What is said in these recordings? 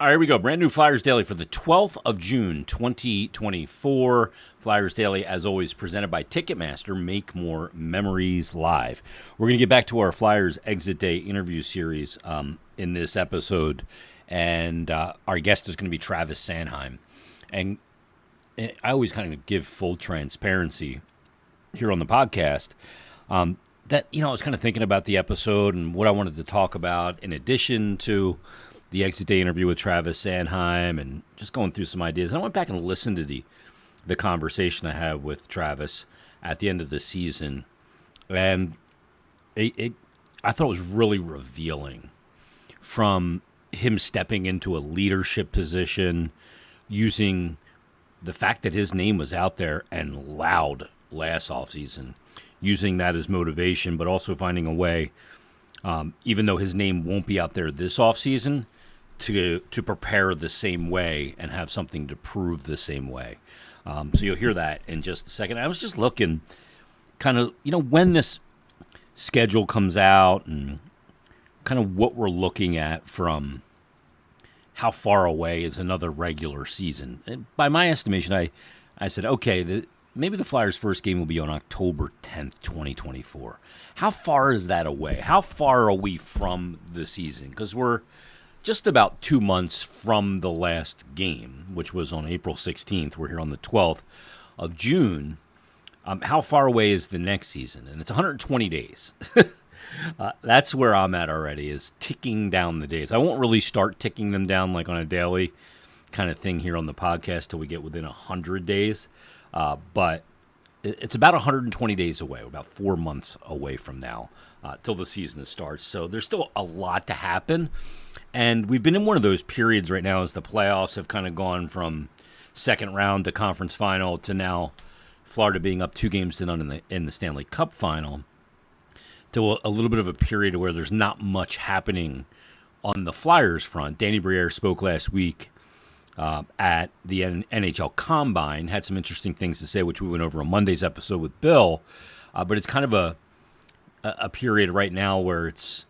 All right, here we go. Brand new Flyers Daily for the 12th of June, 2024. Flyers Daily, as always, presented by Ticketmaster. Make more memories live. We're going to get back to our Flyers Exit Day interview series in this episode. And our guest is going to be Travis Sanheim. And I always kind of give full transparency here on the podcast. That, I was kind of thinking about the episode and what I wanted to talk about in addition to the Exit Day interview with Travis Sanheim and just going through some ideas. And I went back and listened to the conversation I had with Travis at the end of the season. And I thought it was really revealing from him stepping into a leadership position, using the fact that his name was out there and loud last offseason, using that as motivation, but also finding a way, even though his name won't be out there this offseason, to prepare the same way and have something to prove the same way. So you'll hear that in just a second. I was just looking kind of, when this schedule comes out and kind of what we're looking at from how far away is another regular season. And by my estimation, I said, okay, maybe the Flyers' first game will be on October 10th, 2024. How far is that away? How far are we from the season? Because we're just about 2 months from the last game, which was on April 16th. We're here on the 12th of June. How far away is the next season? And it's 120 days. That's where I'm at already, is ticking down the days. I won't really start ticking them down like on a daily kind of thing here on the podcast till we get within 100 days. But it's about 120 days away, about 4 months away from now, till the season starts. So there's still a lot to happen. And we've been in one of those periods right now as the playoffs have kind of gone from second round to conference final to now Florida being up 2-0 in the Stanley Cup final, to a little bit of a period where there's not much happening on the Flyers front. Danny Briere spoke last week at the NHL Combine, had some interesting things to say, which we went over on Monday's episode with Bill. But it's kind of a period right now where it's,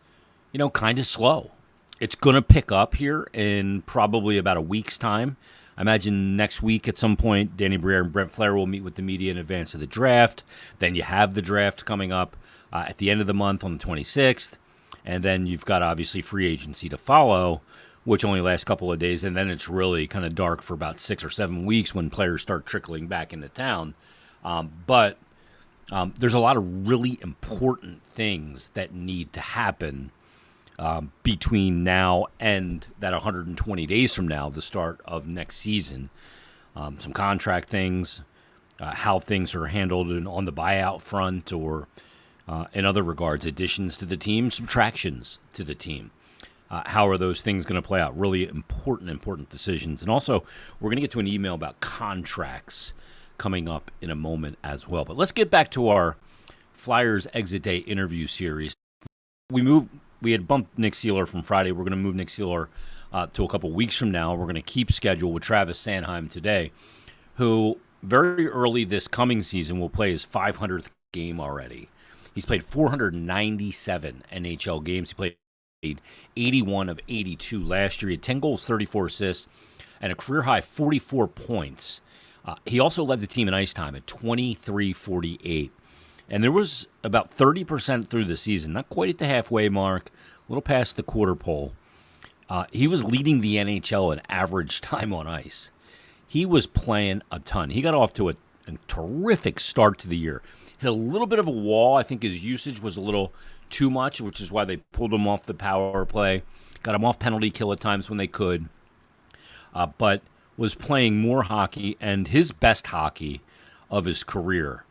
kind of slow. It's going to pick up here in probably about a week's time. I imagine next week at some point, Danny Briere and Brent Flahr will meet with the media in advance of the draft. Then you have the draft coming up at the end of the month on the 26th. And then you've got, obviously, free agency to follow, which only lasts a couple of days. And then it's really kind of dark for about 6 or 7 weeks when players start trickling back into town. But there's a lot of really important things that need to happen between now and that 120 days from now, the start of next season. Some contract things, how things are handled on the buyout front, or in other regards, additions to the team, subtractions to the team. How are those things going to play out? Really important decisions. And also, we're going to get to an email about contracts coming up in a moment as well. But let's get back to our Flyers Exit Day interview series. We had bumped Nick Seeler from Friday. We're going to move Nick Seeler to a couple weeks from now. We're going to keep schedule with Travis Sanheim today, who very early this coming season will play his 500th game already. He's played 497 NHL games. He played 81 of 82 last year. He had 10 goals, 34 assists, and a career-high 44 points. He also led the team in ice time at 23:48. And there was about 30% through the season, not quite at the halfway mark, a little past the quarter pole. He was leading the NHL in average time on ice. He was playing a ton. He got off to a terrific start to the year. Hit a little bit of a wall. I think his usage was a little too much, which is why they pulled him off the power play. Got him off penalty kill at times when they could. But was playing more hockey, and his best hockey of his career.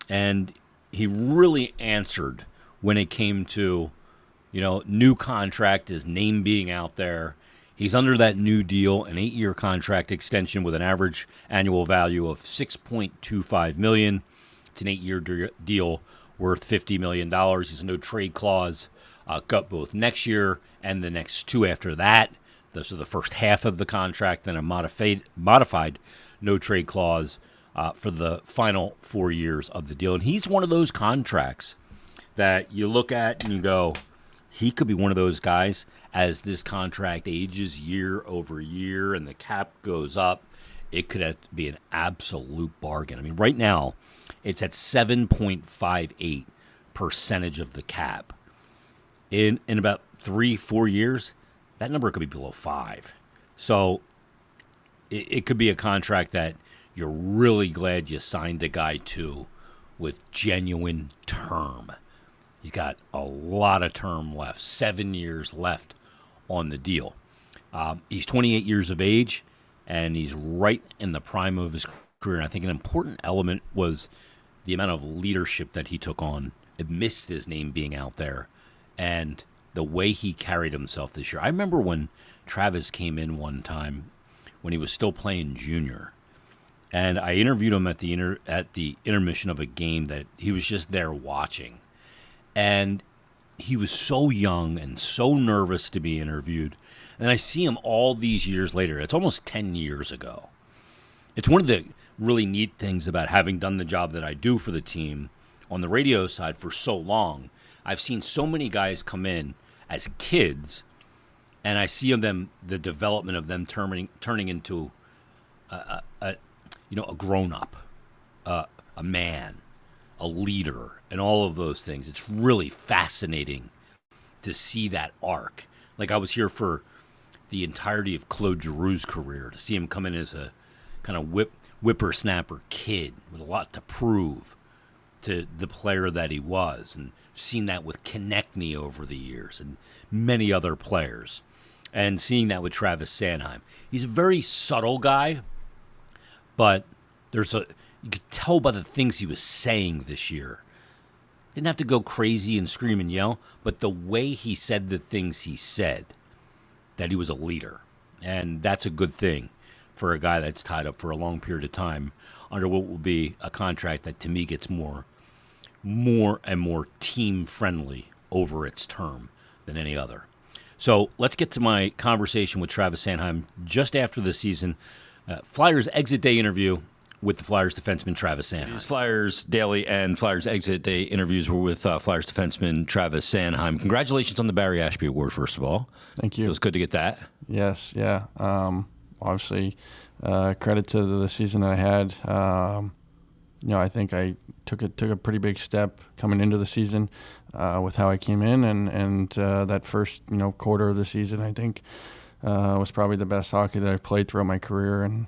And he really answered when it came to, new contract, his name being out there. He's under that new deal, an 8-year contract extension with an average annual value of $6.25 million. It's an 8-year deal worth $50 million. There's no trade clause got both next year and the next 2 after that. Those are the first half of the contract, then a modified no trade clause for the final 4 years of the deal. And he's one of those contracts that you look at and you go, he could be one of those guys as this contract ages year over year and the cap goes up, it could be an absolute bargain. I mean, right now, it's at 7.58% of the cap. In about 3-4 years, that number could be below 5. So it could be a contract that you're really glad you signed a guy to with genuine term. He's got a lot of term left, 7 years left on the deal. He's 28 years of age, and he's right in the prime of his career. And I think an important element was the amount of leadership that he took on amidst his name being out there and the way he carried himself this year. I remember when Travis came in one time when he was still playing junior, and I interviewed him at the intermission of a game that he was just there watching. And he was so young and so nervous to be interviewed. And I see him all these years later. It's almost 10 years ago. It's one of the really neat things about having done the job that I do for the team on the radio side for so long. I've seen so many guys come in as kids, and I see them, the development of them turning into a grown-up, a man, a leader, and all of those things. It's really fascinating to see that arc. Like, I was here for the entirety of Claude Giroux's career, to see him come in as a kind of whippersnapper kid with a lot to prove to the player that he was, and seen that with Konechny over the years and many other players, and seeing that with Travis Sanheim. He's a very subtle guy, but you could tell by the things he was saying this year. Didn't have to go crazy and scream and yell, but the way he said the things he said, that he was a leader. And that's a good thing for a guy that's tied up for a long period of time under what will be a contract that to me gets more and more team-friendly over its term than any other. So let's get to my conversation with Travis Sanheim just after the season. Flyers exit day interview with the Flyers defenseman Travis Sanheim. These Flyers Daily and Flyers Exit Day interviews were with Flyers defenseman Travis Sanheim. Congratulations on the Barry Ashby Award, first of all. Thank you. It was good to get that. Yes, yeah. Obviously, credit to the season that I had. I think I took a pretty big step coming into the season with how I came in, and that first quarter of the season, I think, was probably the best hockey that I've played throughout my career, and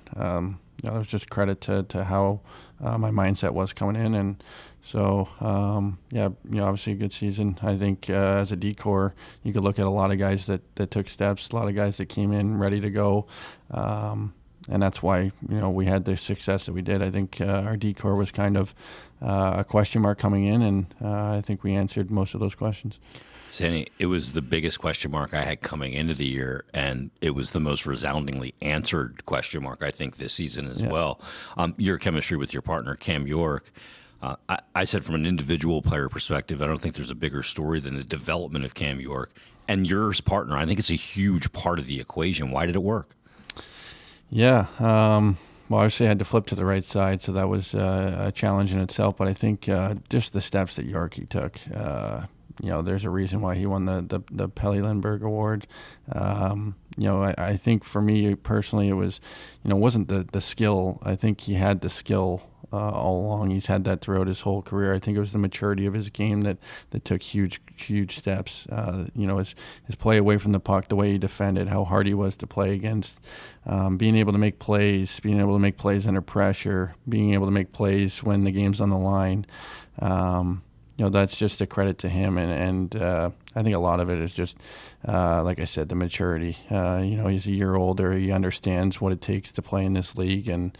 it was just credit to how my mindset was coming in, and so obviously a good season. I think as a decor, you could look at a lot of guys that took steps, a lot of guys that came in ready to go, and that's why we had the success that we did. I think our decor was kind of a question mark coming in, and I think we answered most of those questions. Sandy, it was the biggest question mark I had coming into the year, and it was the most resoundingly answered question mark, I think, this season as well. Your chemistry with your partner, Cam York, I said from an individual player perspective, I don't think there's a bigger story than the development of Cam York. And your partner, I think it's a huge part of the equation. Why did it work? Yeah, well, obviously I had to flip to the right side, so that was a challenge in itself. But I think just the steps that Yorkie took, there's a reason why he won the Pelle Lindbergh Award. I think for me personally, it was, wasn't the skill. I think he had the skill all along. He's had that throughout his whole career. I think it was the maturity of his game that took huge steps. His play away from the puck, the way he defended, how hard he was to play against, being able to make plays under pressure, being able to make plays when the game's on the line. That's just a credit to him, and I think a lot of it is just, like I said, the maturity. He's a year older. He understands what it takes to play in this league, and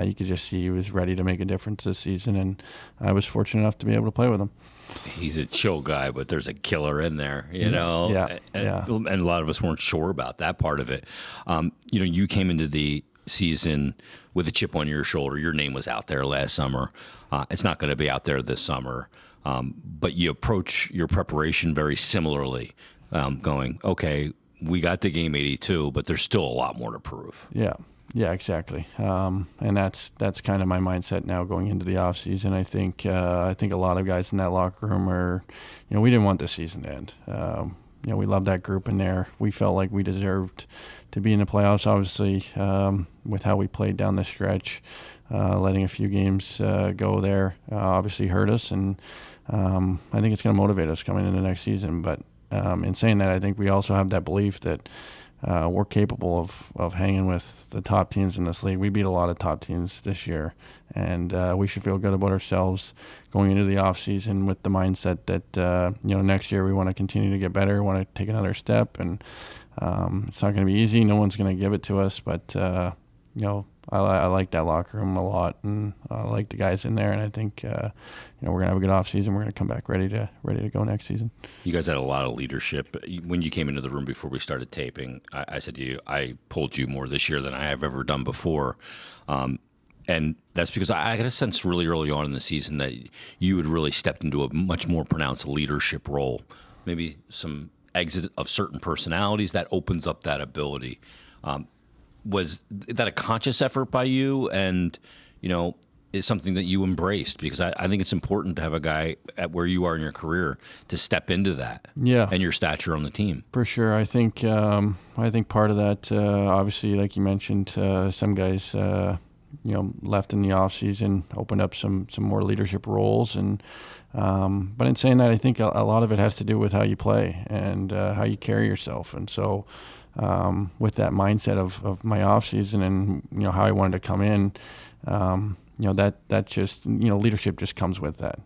you could just see he was ready to make a difference this season, and I was fortunate enough to be able to play with him. He's a chill guy, but there's a killer in there, Yeah. And a lot of us weren't sure about that part of it. You came into the season with a chip on your shoulder. Your name was out there last summer. It's not going to be out there this summer. But you approach your preparation very similarly, going, okay, we got to game 82, but there's still a lot more to prove. Yeah, exactly. And that's kind of my mindset now going into the off season. I think a lot of guys in that locker room are, we didn't want the season to end. we love that group in there. We felt like we deserved to be in the playoffs, obviously, with how we played down the stretch. Letting a few games go there obviously hurt us, and I think it's going to motivate us coming into next season. But in saying that, I think we also have that belief that we're capable of hanging with the top teams in this league. We beat a lot of top teams this year, and we should feel good about ourselves going into the offseason with the mindset that next year we want to continue to get better, want to take another step, and it's not going to be easy. No one's going to give it to us, but I like that locker room a lot, and I like the guys in there, and I think we're gonna have a good offseason. We're gonna come back ready to go next season. You guys had a lot of leadership. When you came into the room before we started taping, I said to you, I pulled you more this year than I have ever done before, and that's because I got a sense really early on in the season that you had really stepped into a much more pronounced leadership role. Maybe some exit of certain personalities that opens up that ability. Was that a conscious effort by you, and is something that you embraced? Because I think it's important to have a guy at where you are in your career to step into that, and your stature on the team. For sure, I think part of that, obviously, like you mentioned, some guys left in the off season, opened up some more leadership roles, and but in saying that, I think a lot of it has to do with how you play and how you carry yourself, and so. With that mindset of my off season and how I wanted to come in, that just leadership just comes with that.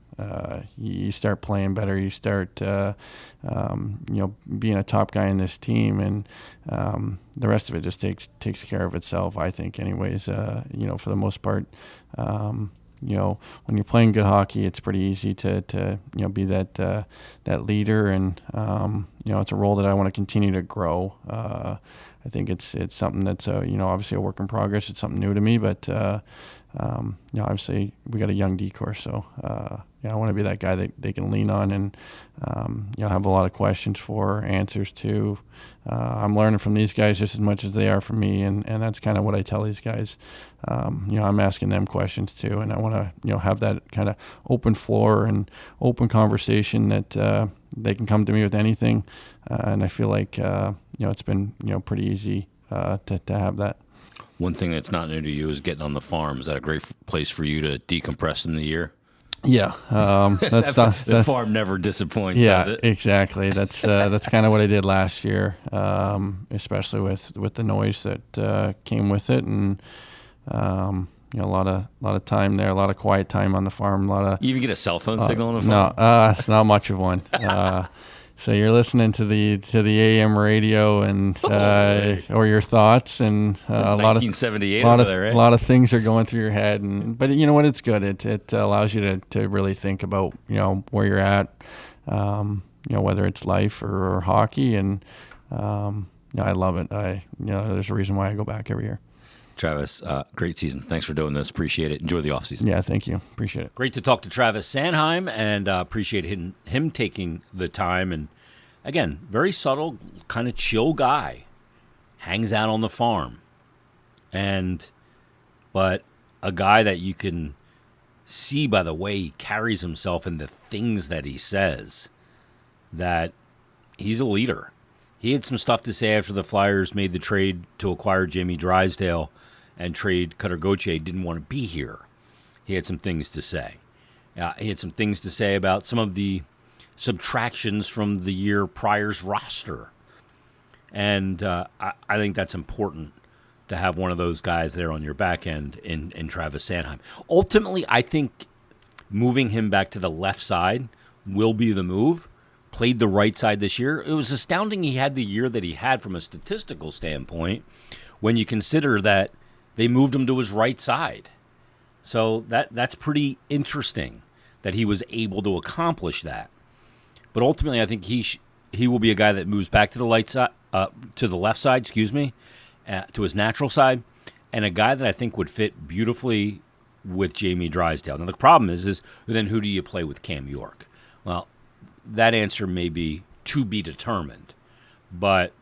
You start playing better, you start being a top guy in this team, and the rest of it just takes care of itself, I think, anyways. For the most part. When you're playing good hockey, it's pretty easy to be that leader, and it's a role that I want to continue to grow. I think it's something that's obviously a work in progress. It's something new to me, but obviously we got a young decor, so I want to be that guy that they can lean on and have a lot of questions for, answers to. I'm learning from these guys just as much as they are from me, and that's kind of what I tell these guys. I'm asking them questions too, and I want to have that kind of open floor and open conversation that they can come to me with anything, and I feel like it's been pretty easy to have that. One thing that's not new to you is getting on the farm. Is that a great place for you to decompress in the year? Yeah, the farm never disappoints. Yeah, does it? Exactly. That's kind of what I did last year, especially with the noise that came with it, and a lot of time there, a lot of quiet time on the farm. You even get a cell phone signal on the farm? No, not much of one. So you're listening to the AM radio and or your thoughts, and a lot of 1978 lot over of there, right? A lot of things are going through your head, but you know what? It's good. It allows you to really think about where you're at, whether it's life or hockey, and I love it. There's a reason why I go back every year. Travis, great season. Thanks for doing this. Appreciate it. Enjoy the offseason. Yeah, thank you. Appreciate it. Great to talk to Travis Sanheim, and appreciate him taking the time. And again, very subtle, kind of chill guy. Hangs out on the farm. But a guy that you can see by the way he carries himself and the things that he says that he's a leader. He had some stuff to say after the Flyers made the trade to acquire Jamie Drysdale and trade Cutter Gauthier. Didn't want to be here. He had some things to say. He had some things to say about some of the subtractions from the year prior's roster. And I think that's important to have one of those guys there on your back end in Travis Sanheim. Ultimately, I think moving him back to the left side will be the move. Played the right side this year. It was astounding he had the year that he had from a statistical standpoint when you consider that they moved him to his right side. So that's pretty interesting that he was able to accomplish that. But ultimately, I think he will be a guy that moves back to the left side, to his natural side, and a guy that I think would fit beautifully with Jamie Drysdale. Now the problem is then who do you play with Cam York? Well, that answer may be to be determined. But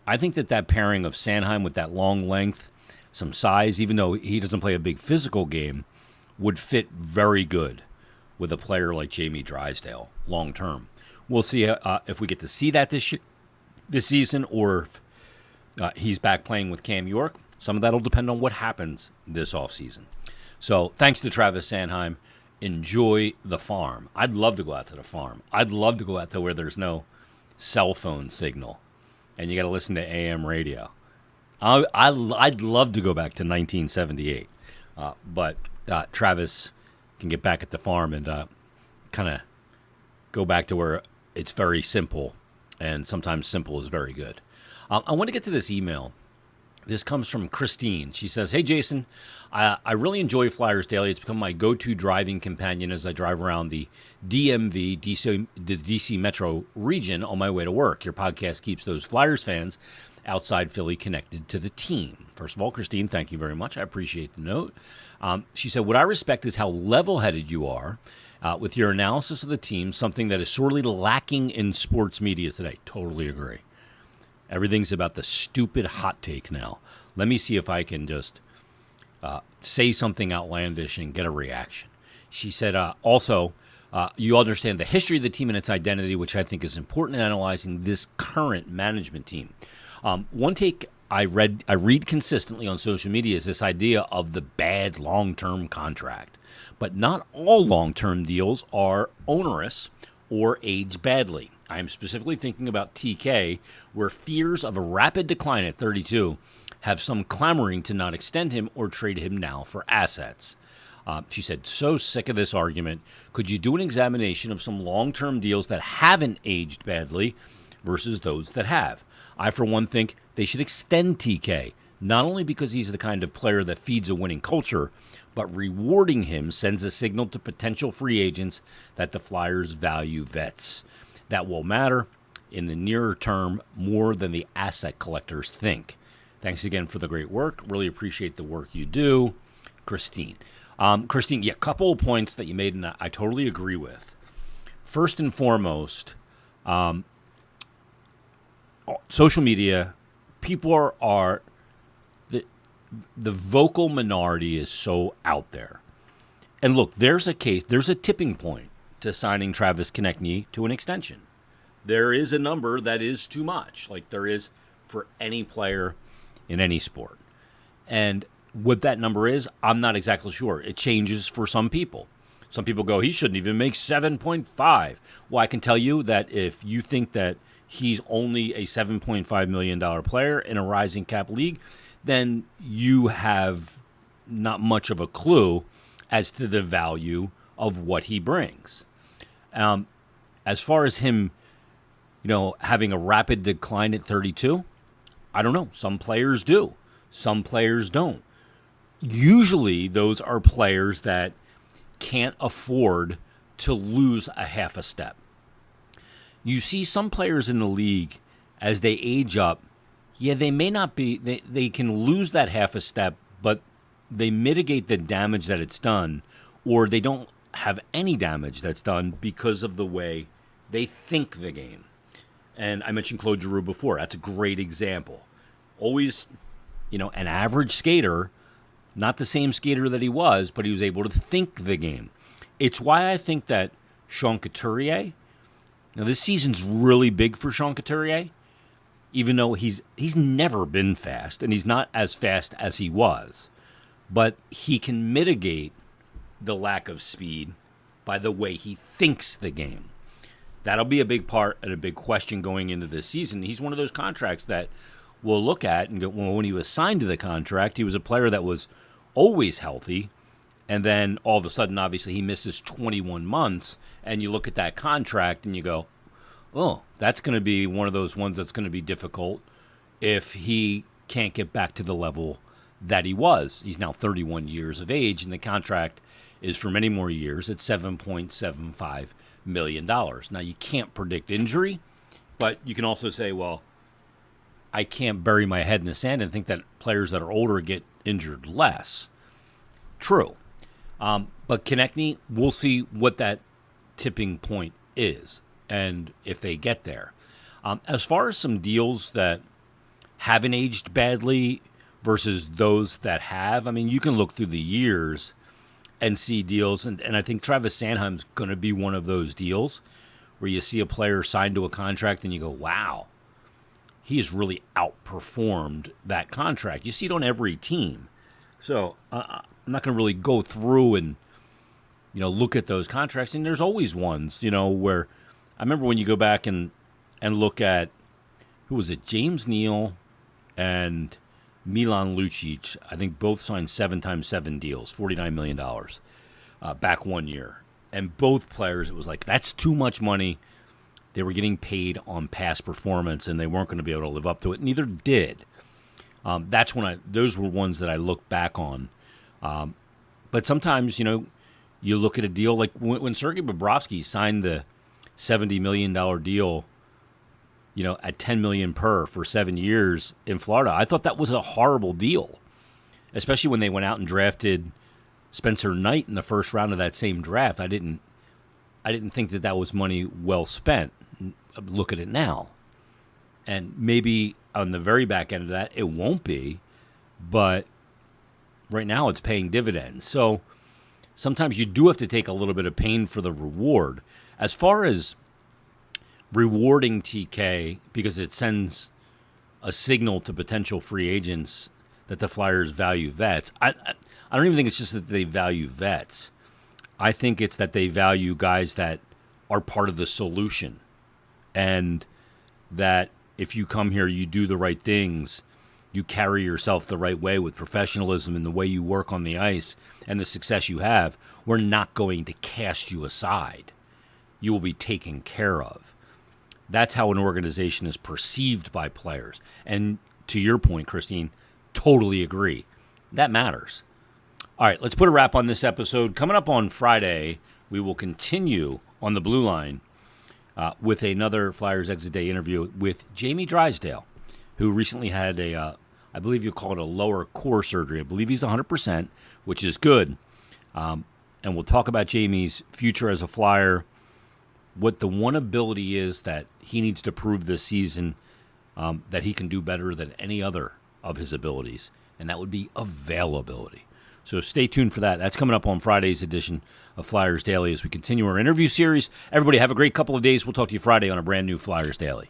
I think that pairing of Sanheim with that long length, some size, even though he doesn't play a big physical game, would fit very good with a player like Jamie Drysdale long term. We'll see if we get to see that this season, or if he's back playing with Cam York. Some of that will depend on what happens this offseason. So thanks to Travis Sanheim. Enjoy the farm. I'd love to go out to the farm. I'd love to go out to where there's no cell phone signal and you got to listen to AM radio. I'd love to go back to 1978. But Travis can get back at the farm and kind of go back to where it's very simple, and sometimes simple is very good. I want to get to this email. This comes from Christine. She says, "Hey, Jason, I really enjoy Flyers Daily. It's become my go-to driving companion as I drive around the DMV, the DC metro region on my way to work. Your podcast keeps those Flyers fans outside Philly connected to the team." First of all, Christine, thank you very much. I appreciate the note. She said, "What I respect is how level-headed you are with your analysis of the team, something that is sorely lacking in sports media today." Totally agree. Everything's about the stupid hot take now. Let me see if I can just say something outlandish and get a reaction. She said, also, you understand the history of the team and its identity, which I think is important in analyzing this current management team. One take I read consistently on social media is this idea of the bad long-term contract. But not all long-term deals are onerous or age badly. I am specifically thinking about TK, where fears of a rapid decline at 32 have some clamoring to not extend him or trade him now for assets. She said, "So sick of this argument. Could you do an examination of some long-term deals that haven't aged badly versus those that have? I, for one, think they should extend TK, not only because he's the kind of player that feeds a winning culture, but rewarding him sends a signal to potential free agents that the Flyers value vets. That will matter in the nearer term more than the asset collectors think. Thanks again for the great work. Really appreciate the work you do." Christine. Christine, yeah, a couple of points that you made, and I totally agree with. First and foremost, social media, people are the vocal minority is so out there. And look, there's a tipping point to signing Travis Konecny to an extension. There is a number that is too much, like there is for any player in any sport. And what that number is, I'm not exactly sure. It changes for some people. Some people go, he shouldn't even make 7.5. Well, I can tell you that if you think that he's only a $7.5 million player in a rising cap league, then you have not much of a clue as to the value of what he brings. As far as him, having a rapid decline at 32, I don't know. Some players do. Some players don't. Usually those are players that can't afford to lose a half a step. You see some players in the league, as they age up, they may not be, they can lose that half a step, but they mitigate the damage that it's done, or they don't have any damage that's done because of the way they think the game. And I mentioned Claude Giroux before. That's a great example. Always, an average skater, not the same skater that he was, but he was able to think the game. It's why I think that Sean Couturier, now this season's really big for Sean Couturier, even though he's never been fast, and he's not as fast as he was. But he can mitigate the lack of speed by the way he thinks the game. That'll be a big part and a big question going into this season. He's one of those contracts that we'll look at and go, well, when he was signed to the contract, he was a player that was always healthy. And then all of a sudden, obviously, he misses 21 months. And you look at that contract and you go, oh, that's going to be one of those ones that's going to be difficult if he can't get back to the level that he was. He's now 31 years of age, and the contract is for many more years at $7.75 million. Now, you can't predict injury, but you can also say, well, I can't bury my head in the sand and think that players that are older get injured less. True. But Konecny, we'll see what that tipping point is and if they get there. As far as some deals that haven't aged badly versus those that have, I mean, you can look through the years and see deals, and I think Travis Sanheim's going to be one of those deals where you see a player signed to a contract and you go, wow, he has really outperformed that contract. You see it on every team. So I'm not going to really go through and, look at those contracts. And there's always ones, where I remember when you go back and look at, who was it, James Neal and Milan Lucic. I think both signed 7x7 deals, $49 million back 1 year. And both players, it was like, that's too much money. They were getting paid on past performance, and they weren't going to be able to live up to it. Neither did. That's when those were ones that I look back on. But sometimes, you look at a deal like when Sergei Bobrovsky signed the $70 million deal, at $10 million per for 7 years in Florida. I thought that was a horrible deal, especially when they went out and drafted Spencer Knight in the first round of that same draft. I didn't think that was money well spent. Look at it now. And maybe on the very back end of that, it won't be, but right now it's paying dividends. So sometimes you do have to take a little bit of pain for the reward. As far as rewarding TK, because it sends a signal to potential free agents that the Flyers value vets. I don't even think it's just that they value vets. I think it's that they value guys that are part of the solution, and that if you come here, you do the right things, you carry yourself the right way with professionalism and the way you work on the ice and the success you have, we're not going to cast you aside. You will be taken care of. That's how an organization is perceived by players. And to your point, Christine, totally agree. That matters. All right, let's put a wrap on this episode. Coming up on Friday, we will continue on the Blue Line with another Flyers Exit Day interview with Jamie Drysdale, who recently had I believe you call it a lower core surgery. I believe he's 100%, which is good. And we'll talk about Jamie's future as a Flyer, what the one ability is that he needs to prove this season that he can do better than any other of his abilities, and that would be availability. So stay tuned for that. That's coming up on Friday's edition of Flyers Daily as we continue our interview series. Everybody have a great couple of days. We'll talk to you Friday on a brand new Flyers Daily.